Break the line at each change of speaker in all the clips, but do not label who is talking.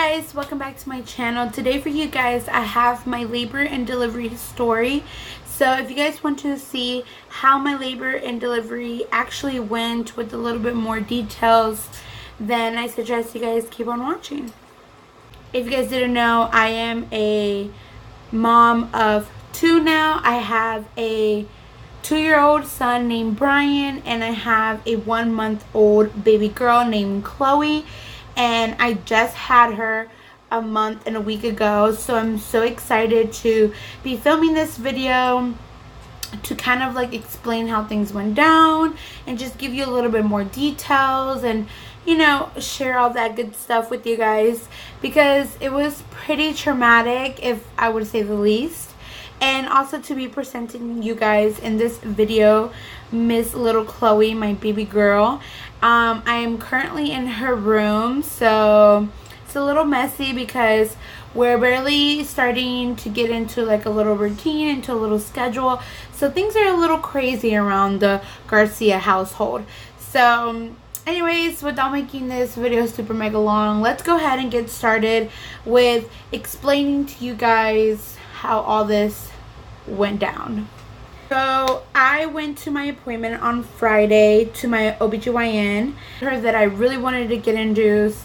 guys, welcome back to my channel. Today for you guys I have my labor and delivery story. So if you guys want to see how my labor and delivery actually went with a little bit more details, then I suggest you guys keep on watching. If you guys didn't know, I am a mom of two now. I have a 2-year-old son named Brian, and I have a 1-month-old baby girl named Chloe. And I just had her a month and a week ago, so I'm so excited to be filming this video to kind of like explain how things went down and just give you a little bit more details and, you know, share all that good stuff with you guys, because it was pretty traumatic, if I would say the least. And also to be presenting you guys in this video Miss Little Chloe, my baby girl. I am currently in her room, so it's a little messy because we're barely starting to get into like a little routine, into a little schedule. So things are a little crazy around the Garcia household. So anyways, without making this video super mega long, let's go ahead and get started with explaining to you guys how all this went down. So I went to my appointment on Friday to my OBGYN. I heard that I really wanted to get induced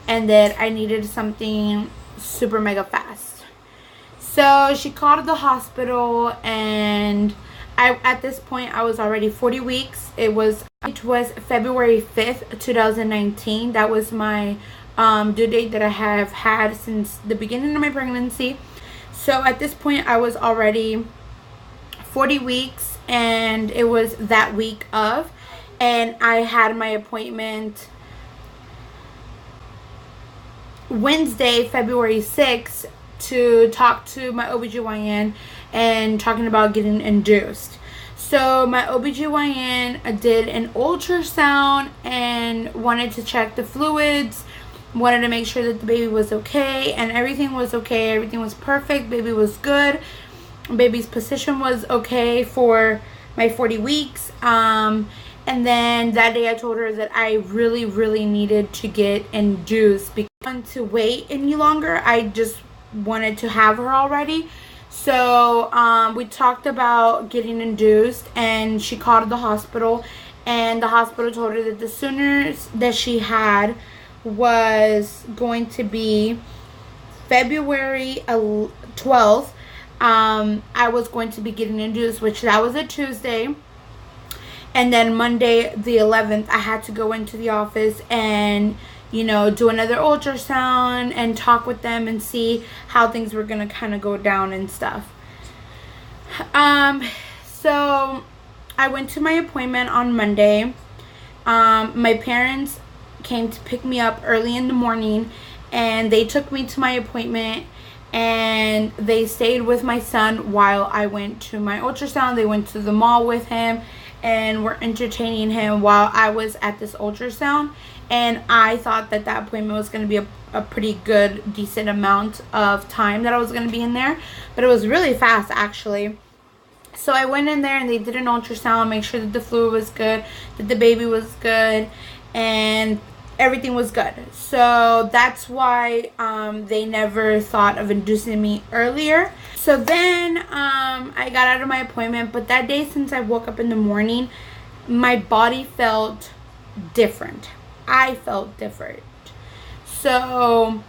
and that I needed something super mega fast. So she called the hospital, and at this point I was already 40 weeks. It was February 5th, 2019. That was my due date that I have had since the beginning of my pregnancy. So at this point I was already 40 weeks, and it was that week of, and I had my appointment Wednesday, February 6th, to talk to my OBGYN and talking about getting induced. So my OBGYN did an ultrasound and wanted to check the fluids, wanted to make sure that the baby was okay, and everything was okay. Everything was perfect. Baby was good. Baby's position was okay for my 40 weeks. And then that day I told her that I really needed to get induced because I didn't want to wait any longer. I just wanted to have her already. So we talked about getting induced, and she called the hospital, and the hospital told her that the soonest that she had was going to be February 12th. I was going to be getting induced, which that was a Tuesday. And then Monday the 11th, I had to go into the office and, you know, do another ultrasound and talk with them and see how things were going to kind of go down and stuff. So I went to my appointment on Monday. My parents came to pick me up early in the morning, and they took me to my appointment, and they stayed with my son while I went to my ultrasound. They went to the mall with him and were entertaining him while I was at this ultrasound. And I thought that that appointment was going to be a pretty good, decent amount of time that I was going to be in there. But it was really fast, actually. So I went in there and they did an ultrasound, make sure that the fluid was good, that the baby was good, and everything was good. So that's why they never thought of inducing me earlier. So then I got out of my appointment, but that day, since I woke up in the morning, my body felt different. I felt different. So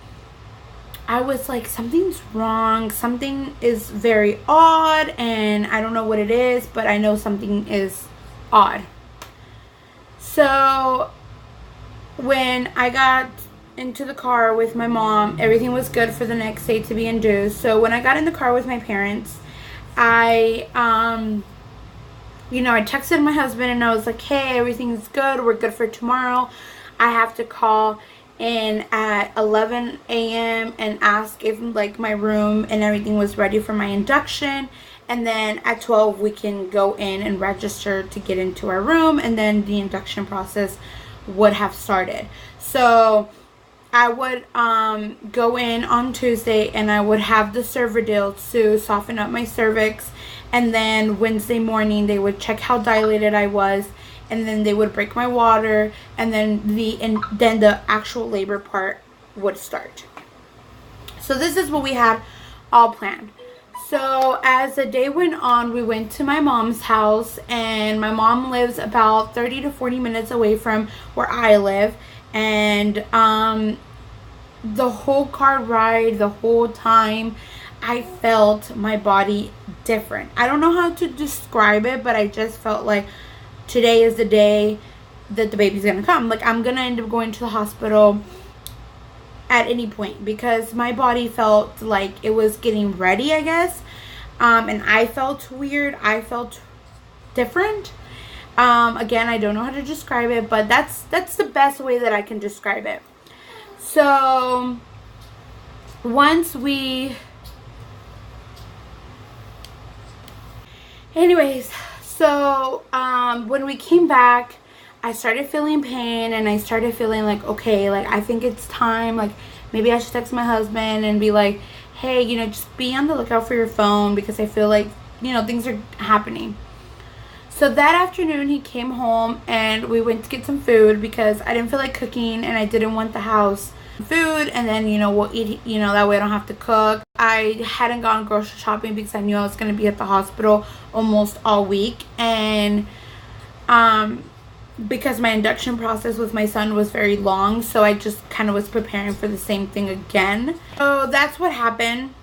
I was like, something's wrong. Something is very odd, and I don't know what it is, but I know something is odd. So when I got into the car with my mom, everything was good for the next day to be induced. So when I got in the car with my parents, I texted my husband and I was like, hey, everything's good. We're good for tomorrow. I have to call in at 11 a.m. and ask if like my room and everything was ready for my induction. And then at 12 we can go in and register to get into our room, and then the induction process would have started. So I would go in on Tuesday, and I would have the Cervidil to soften up my cervix, and then Wednesday morning they would check how dilated I was, and then they would break my water, and then the actual labor part would start. So this is what we had all planned. So as the day went on, we went to my mom's house, and my mom lives about 30 to 40 minutes away from where I live. And the whole car ride, the whole time, I felt my body different. I don't know how to describe it, but I just felt like today is the day that the baby's gonna come. Like, I'm gonna end up going to the hospital at any point, because my body felt like it was getting ready, I guess. And I felt weird. I felt different. Again, I don't know how to describe it, but that's the best way that I can describe it. So once we, anyways, so when we came back, I started feeling pain, and I started feeling like, okay, like, I think it's time. Like, maybe I should text my husband and be like, hey, you know, just be on the lookout for your phone, because I feel like, you know, things are happening. So that afternoon, he came home, and we went to get some food, because I didn't feel like cooking, and I didn't want the house food. And then, you know, we'll eat, you know, that way I don't have to cook. I hadn't gone grocery shopping because I knew I was going to be at the hospital almost all week. And because my induction process with my son was very long, so I just kind of was preparing for the same thing again. So that's what happened.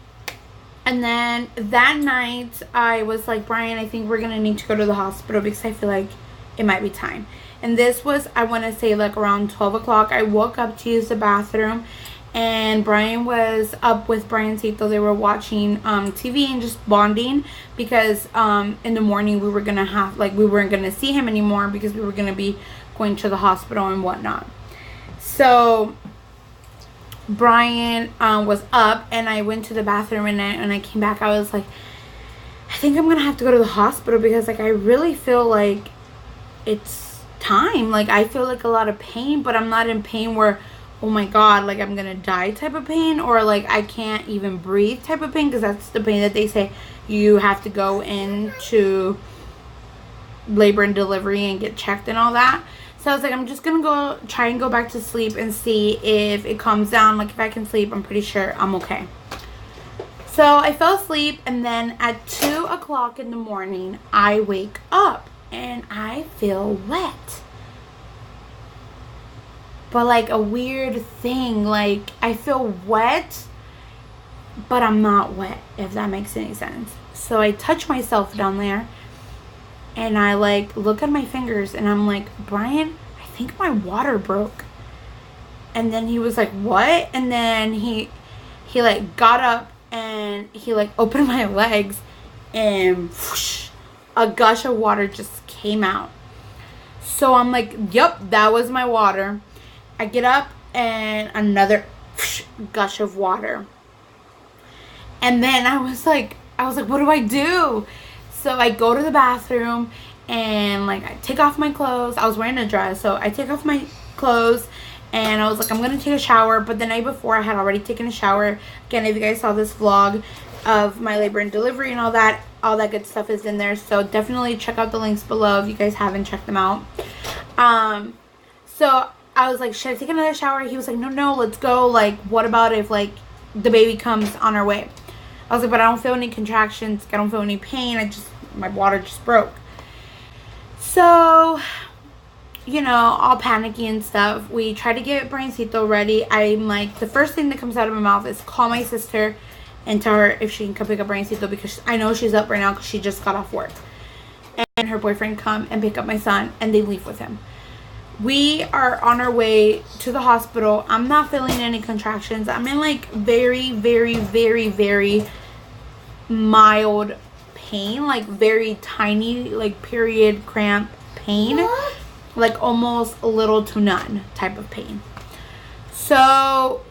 And then that night, I was like, Brian, I think we're gonna need to go to the hospital, because I feel like it might be time. And this was, I want to say, like around 12 o'clock. I woke up to use the bathroom, and Brian was up with Briancito. They were watching TV and just bonding, because in the morning we were gonna have, like, we weren't gonna see him anymore, because we were gonna be going to the hospital and whatnot. So Brian was up, and I went to the bathroom, and I came back. I was like, I think I'm gonna have to go to the hospital, because like, I really feel like it's time. Like, I feel like a lot of pain, but I'm not in pain where, oh my god, like, I'm gonna die type of pain, or like I can't even breathe type of pain, because that's the pain that they say you have to go into labor and delivery and get checked and all that. So I was like, I'm just gonna go try and go back to sleep and see if it calms down. Like, if I can sleep, I'm pretty sure I'm okay. So I fell asleep, and then at 2 o'clock in the morning, I wake up and I feel wet. But like a weird thing, like, I feel wet, but I'm not wet, if that makes any sense. So I touch myself down there, and I like look at my fingers, and I'm like, Brian, I think my water broke. And then he was like, what? And then he like got up, and he like opened my legs, and whoosh, a gush of water just came out. So I'm like, yep, that was my water. I get up, and another whoosh, gush of water. And then I was like, what do I do? So I go to the bathroom, and like, I take off my clothes. I was wearing a dress, so I take off my clothes, and I was like, I'm gonna take a shower. But the night before, I had already taken a shower. Again, if you guys saw this vlog of my labor and delivery and all that good stuff is in there. So definitely check out the links below if you guys haven't checked them out. So I was like, should I take another shower? He was like, no, let's go. Like, what about if like the baby comes on our way? I was like, but I don't feel any contractions. I don't feel any pain. My water just broke. So, you know, all panicky and stuff. We try to get Briancito ready. I'm like, the first thing that comes out of my mouth is call my sister and tell her if she can come pick up Briancito, because I know she's up right now because she just got off work. And her boyfriend come and pick up my son, and they leave with him. We are on our way to the hospital. I'm not feeling any contractions. I'm in like very, very, very, very mild pain, like very tiny, like period cramp pain, like almost a little to none type of pain. So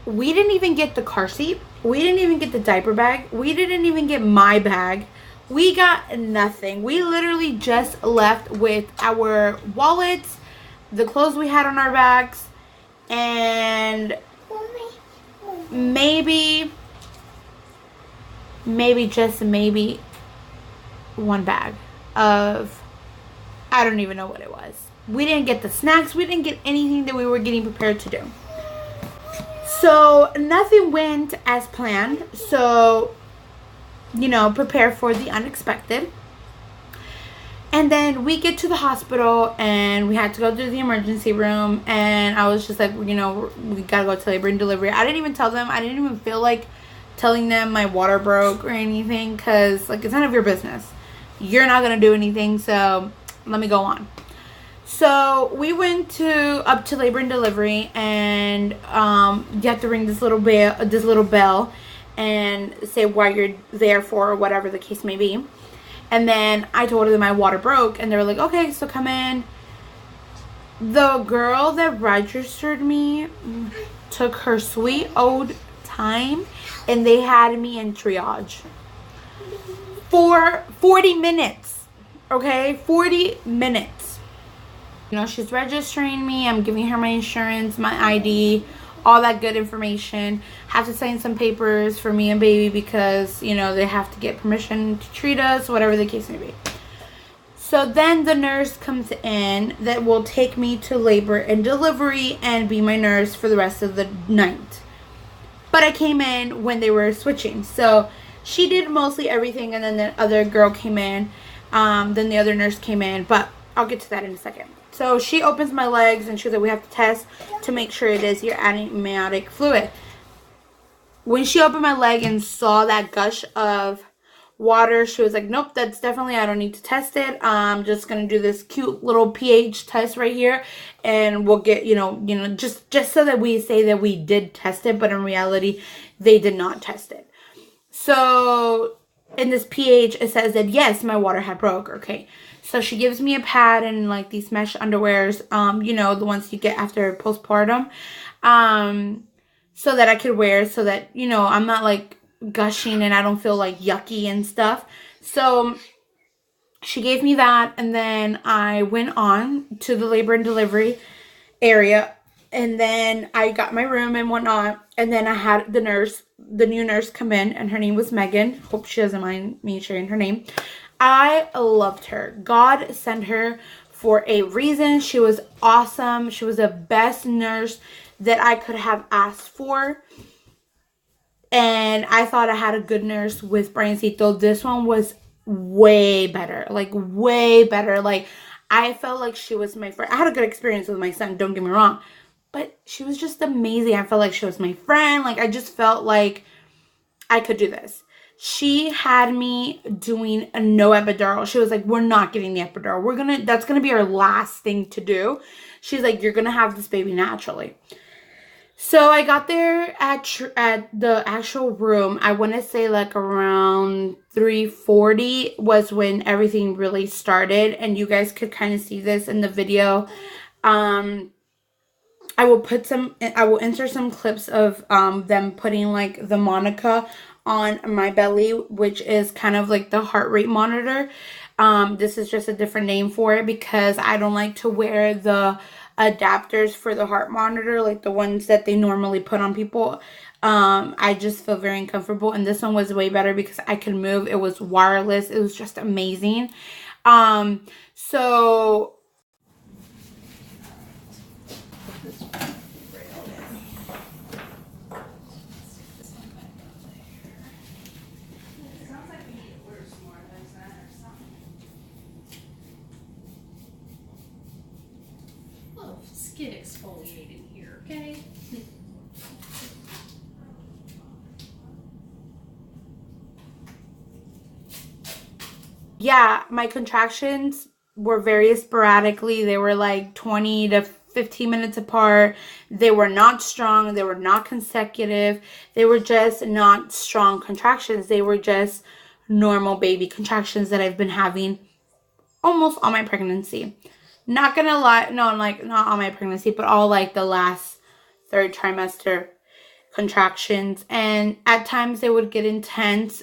we didn't even get the car seat. We didn't even get the diaper bag. We didn't even get my bag. We got nothing. We literally just left with our wallets, the clothes we had on our backs, and maybe just maybe one bag of, I don't even know what it was. We didn't get the snacks. We didn't get anything that we were getting prepared to do. So nothing went as planned. So, you know, prepare for the unexpected. And then we get to the hospital and we had to go to the emergency room. And I was just like, you know, we gotta go to labor and delivery. I didn't even tell them. I didn't even feel like telling them my water broke or anything, because, like, it's none of your business. You're not gonna do anything, so let me go on. So we went up to labor and delivery, and you have to ring this little bell and say why you're there for, or whatever the case may be. And then I told them my water broke, and they were like, okay, so come in. The girl that registered me took her sweet old time, and they had me in triage for 40 minutes. Okay, 40 minutes. You know, she's registering me. I'm giving her my insurance, my ID, all that good information. Have to sign some papers for me and baby because, you know, they have to get permission to treat us, whatever the case may be. So then the nurse comes in that will take me to labor and delivery and be my nurse for the rest of the night. But I came in when they were switching. So she did mostly everything, and then the other girl came in. Then the other nurse came in, but I'll get to that in a second. So she opens my legs and she's like, we have to test to make sure it is your amniotic fluid. When she opened my leg and saw that gush of water, she was like, nope, that's definitely, I don't need to test it. I'm just going to do this cute little pH test right here. And we'll get, just so that we say that we did test it. But in reality, they did not test it. So in this pH, it says that, yes, my water had broke. Okay. So she gives me a pad and like these mesh underwears, the ones you get after postpartum, so that I could wear, so that, I'm not like gushing and I don't feel like yucky and stuff. So she gave me that, and then I went on to the labor and delivery area, and then I got my room and whatnot, and then I had the new nurse come in, and her name was Megan. Hope she doesn't mind me sharing her name. I loved her. God sent her for a reason. She was awesome. She was the best nurse that I could have asked for. And I thought I had a good nurse with Briancito. This one was way better. Like, way better. Like, I felt like she was my friend. I had a good experience with my son, don't get me wrong. But she was just amazing. I felt like she was my friend. Like, I just felt like I could do this. She had me doing a no epidural. She was like, we're not getting the epidural. That's going to be our last thing to do. She's like, you're going to have this baby naturally. So I got there at the actual room. I want to say like around 3:40 was when everything really started. And you guys could kind of see this in the video. I will insert some clips of them putting like the Monica on my belly, which is kind of like the heart rate monitor. This is just a different name for it because I don't like to wear the adapters for the heart monitor, like the ones that they normally put on people. I just feel very uncomfortable, and this one was way better because I could move. It was wireless. It was just amazing. So
skin exfoliating here, okay?
yeah, my contractions were very sporadically. They were like 20 to 15 minutes apart. They were not strong. They were not consecutive. They were just not strong contractions. They were just normal baby contractions that I've been having almost all my pregnancy. Not gonna lie, no, like not all my pregnancy, but all like the last third trimester contractions. And at times they would get intense.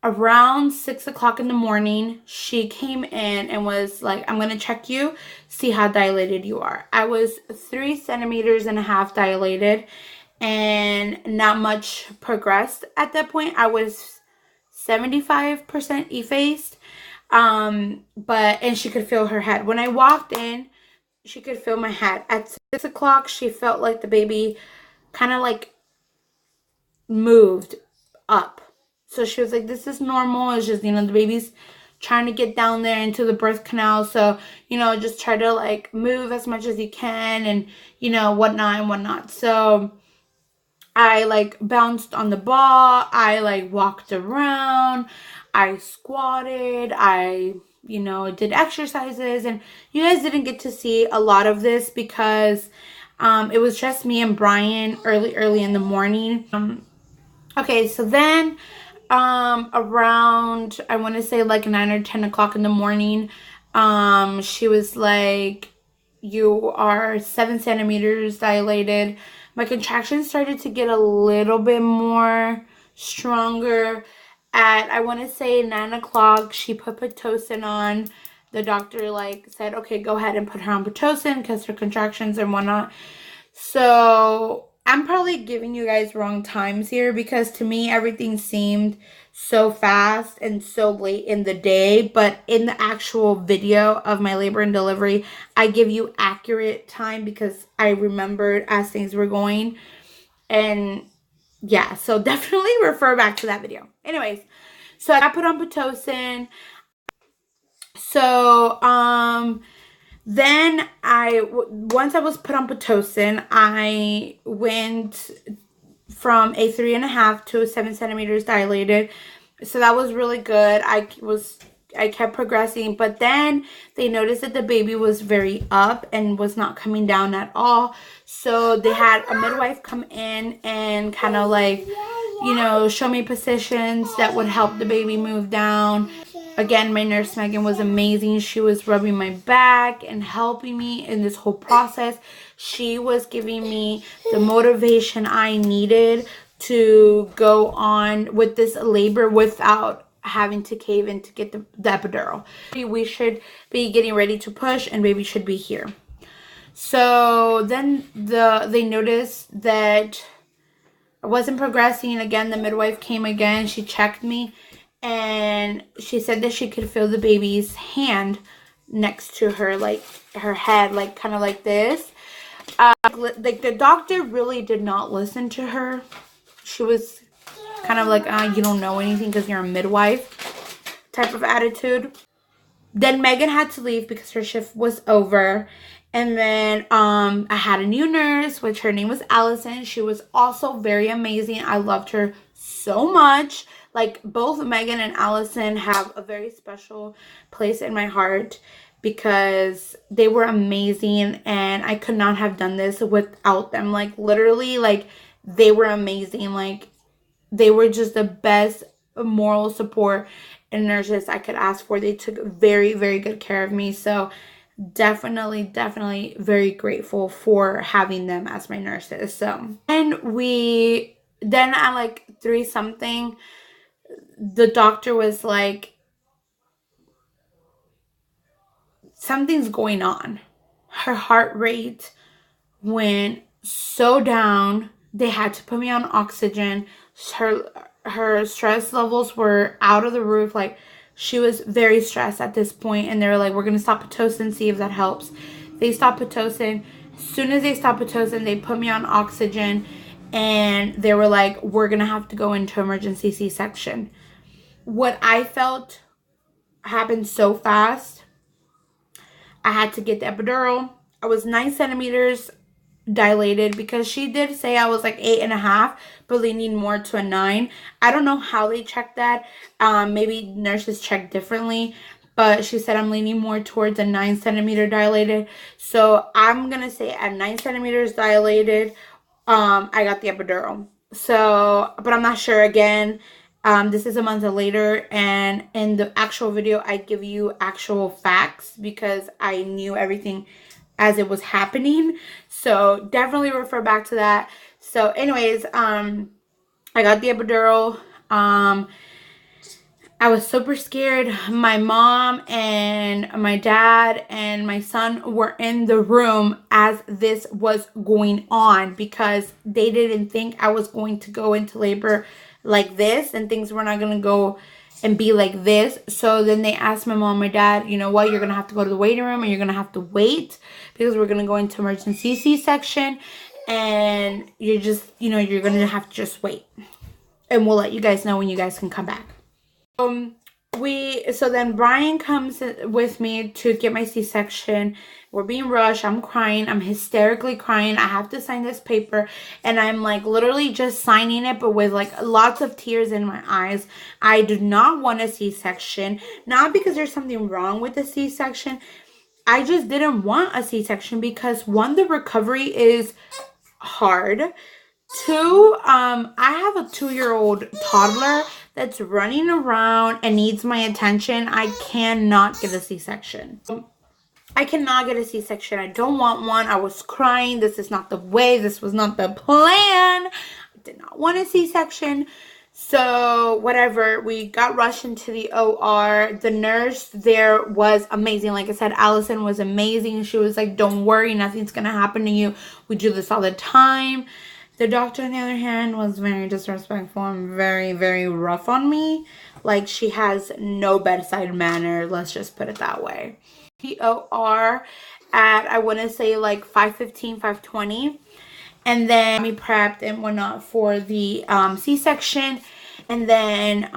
Around 6 o'clock in the morning, she came in and was like, I'm gonna check you, see how dilated you are. I was 3.5 centimeters dilated, and not much progressed at that point. I was 75% effaced. And she could feel her head. When I walked in, she could feel my head. At 6 o'clock, she felt like the baby kind of like moved up. So she was like, this is normal. It's just, the baby's trying to get down there into the birth canal. So, just try to like move as much as you can and, whatnot and whatnot. So I like bounced on the ball. I like walked around. I squatted. I, did exercises. And you guys didn't get to see a lot of this because it was just me and Brian early in the morning. Okay, so then around, I want to say like 9 or 10 o'clock in the morning, she was like, you are 7 centimeters dilated. My contractions started to get a little bit more stronger. At, I want to say 9 o'clock, she put Pitocin on. The doctor like said, okay, go ahead and put her on Pitocin because her contractions and whatnot. So I'm probably giving you guys wrong times here because to me everything seemed so fast and so late in the day, but in the actual video of my labor and delivery, I give you accurate time because I remembered as things were going. And yeah, so definitely refer back to that video. Anyways, so I got put on Pitocin. So then once I was put on Pitocin, I went from a 3.5 to a 7 centimeters dilated. So that was really good. I kept progressing, but then they noticed that the baby was very up and was not coming down at all. So they had a midwife come in and kind of like, show me positions that would help the baby move down. Again, my nurse Megan was amazing. She was rubbing my back and helping me in this whole process. She was giving me the motivation I needed to go on with this labor without having to cave in to get the epidural. We should be getting ready to push and baby should be here. So then they noticed that I wasn't progressing. Again, the midwife came again. She checked me. And she said that she could feel the baby's hand next to her, like her head, like kind of like this. Like the doctor really did not listen to her. She was kind of like, you don't know anything because you're a midwife type of attitude. Then Megan had to leave because her shift was over. And then I had a new nurse, which her name was Allison. She was also very amazing. I loved her so much. Like both Megan and Allison have a very special place in my heart because they were amazing and I could not have done this without them. Like literally, like they were amazing. Like they were just the best moral support and nurses I could ask for. They took very, very good care of me. So definitely very grateful for having them as my nurses. So, and then at like 3 something, the doctor was like, something's going on. Her heart rate went so down. They had to put me on oxygen. Her stress levels were out of the roof. Like she was very stressed at this point, and they were like, we're gonna stop Pitocin, see if that helps. They stopped Pitocin. As soon as they stopped Pitocin, they put me on oxygen, and they were like, we're gonna have to go into emergency C-section. What I felt happened so fast. I had to get the epidural. I was 9 centimeters dilated because she did say I was like 8.5, but leaning more to a 9. I don't know how they checked that. Maybe nurses check differently, but she said I'm leaning more towards a 9 centimeter dilated. So I'm gonna say at 9 centimeters dilated, I got the epidural. So, but I'm not sure again. This is a month later, and in the actual video, I give you actual facts because I knew everything as it was happening. So definitely refer back to that. So anyways, I got the epidural. I was super scared. My mom and my dad and my son were in the room as this was going on because they didn't think I was going to go into labor like this and things were not going to go and be like this. So then they asked my mom and my dad, you know what, you're going to have to go to the waiting room and you're going to have to wait because we're going to go into emergency C-section. and you're just, you're gonna have to just wait, and we'll let you guys know when you guys can come back. So then Brian comes with me to get my C-section. We're being rushed. I'm crying. I'm hysterically crying. I have to sign this paper, and I'm like literally just signing it, but with like lots of tears in my eyes. I do not want a C-section, not because there's something wrong with the C-section. I just didn't want a C-section because, one, the recovery is hard. Two, I have a 2-year-old toddler that's running around and needs my attention. I cannot get a C-section. I cannot get a C-section. I don't want one. I was crying. This is not the way. This was not the plan. I did not want a C-section. So whatever, we got rushed into the OR. The nurse there was amazing. Like I said, Allison was amazing. She was like, don't worry, nothing's gonna happen to you. We do this all the time. The doctor, on the other hand, was very disrespectful and very, very rough on me. Like, she has no bedside manner, let's just put it that way. The OR at, I want to say, like 5:15, 5:20. And then we prepped and whatnot for the C-section. And then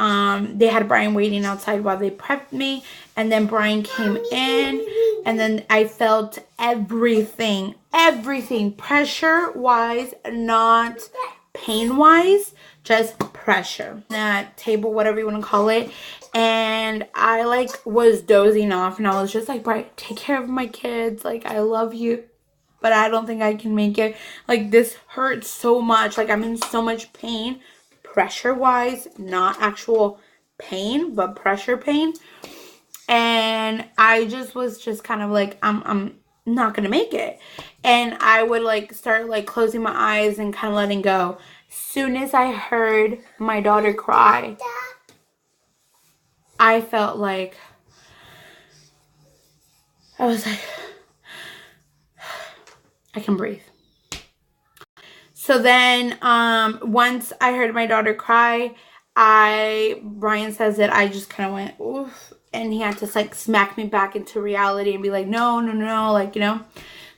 they had Brian waiting outside while they prepped me. And then Brian came in. And then I felt everything, pressure-wise, not pain-wise, just pressure. That table, whatever you want to call it. And I like was dozing off, and I was just like, Brian, take care of my kids. Like, I love you, but I don't think I can make it. Like, this hurts so much. Like, I'm in so much pain, pressure-wise, not actual pain, but pressure pain. And I just was just kind of like, I'm not gonna make it. And I would like start like closing my eyes and kind of letting go. Soon as I heard my daughter cry, I felt like, I was like, I can breathe. So then once I heard my daughter cry, Brian says that I just kind of went, oof. And he had to like smack me back into reality and be like, no, like,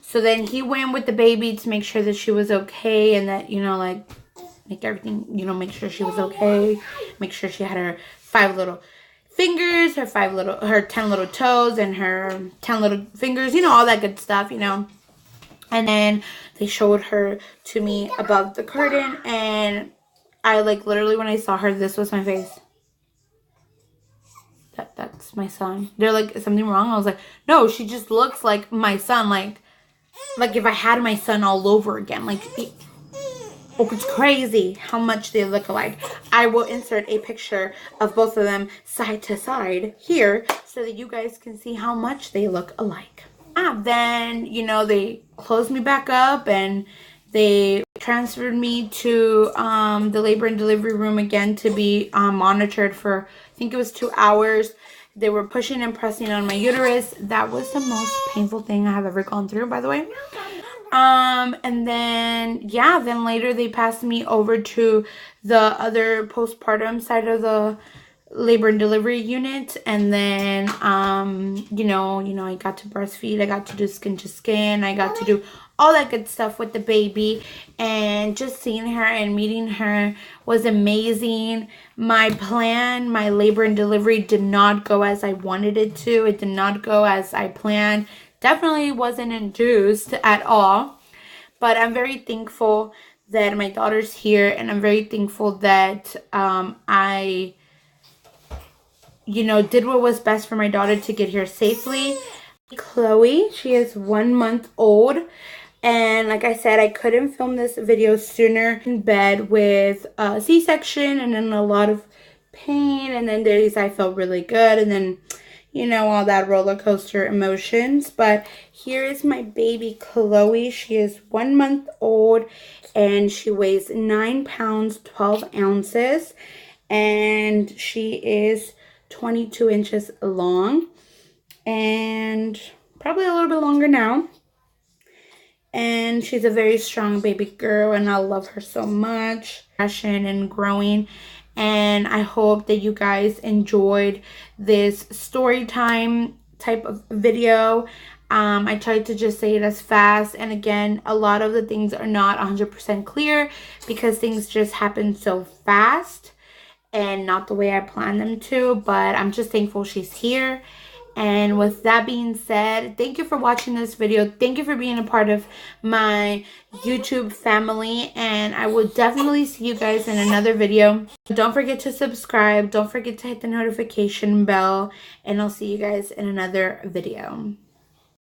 So then he went with the baby to make sure that she was okay, and that, like, make everything, make sure she was okay. Make sure she had her 5 little fingers, her 10 little toes, and her 10 little fingers, all that good stuff, And then they showed her to me above the curtain, and I like literally, when I saw her, this was my face. That's my son. They're like, is something wrong? I was like, no, she just looks like my son. Like if I had my son all over again. Like, it's crazy how much they look alike. I will insert a picture of both of them side to side here so that you guys can see how much they look alike. Then, they closed me back up and they transferred me to the labor and delivery room again to be monitored for, I think it was 2 hours. They were pushing and pressing on my uterus. That was the most painful thing I have ever gone through, by the way. And then, then later they passed me over to the other postpartum side of the labor and delivery unit. And then, I got to breastfeed. I got to do skin to skin. I got to do all that good stuff with the baby, and just seeing her and meeting her was amazing. My plan, my labor and delivery did not go as I wanted it to. It did not go as I planned. Definitely wasn't induced at all, but I'm very thankful that my daughter's here, and I'm very thankful that I did what was best for my daughter to get here safely. Chloe, she is 1 month old. And like I said, I couldn't film this video sooner. In bed with a C-section and then a lot of pain. And then days I felt really good. And then, all that roller coaster emotions. But here is my baby Chloe. She is 1 month old and she weighs 9 pounds, 12 ounces. And she is 22 inches long. And probably a little bit longer now. And she's a very strong baby girl, and I love her so much. Passion and growing. And I hope that you guys enjoyed this story time type of video. I tried to just say it as fast, and again, a lot of the things are not 100% clear because things just happen so fast and not the way I planned them to, but I'm just thankful she's here. And with that being said, thank you for watching this video. Thank you for being a part of my YouTube family, and I will definitely see you guys in another video. Don't forget to subscribe. Don't forget to hit the notification bell, and I'll see you guys in another video.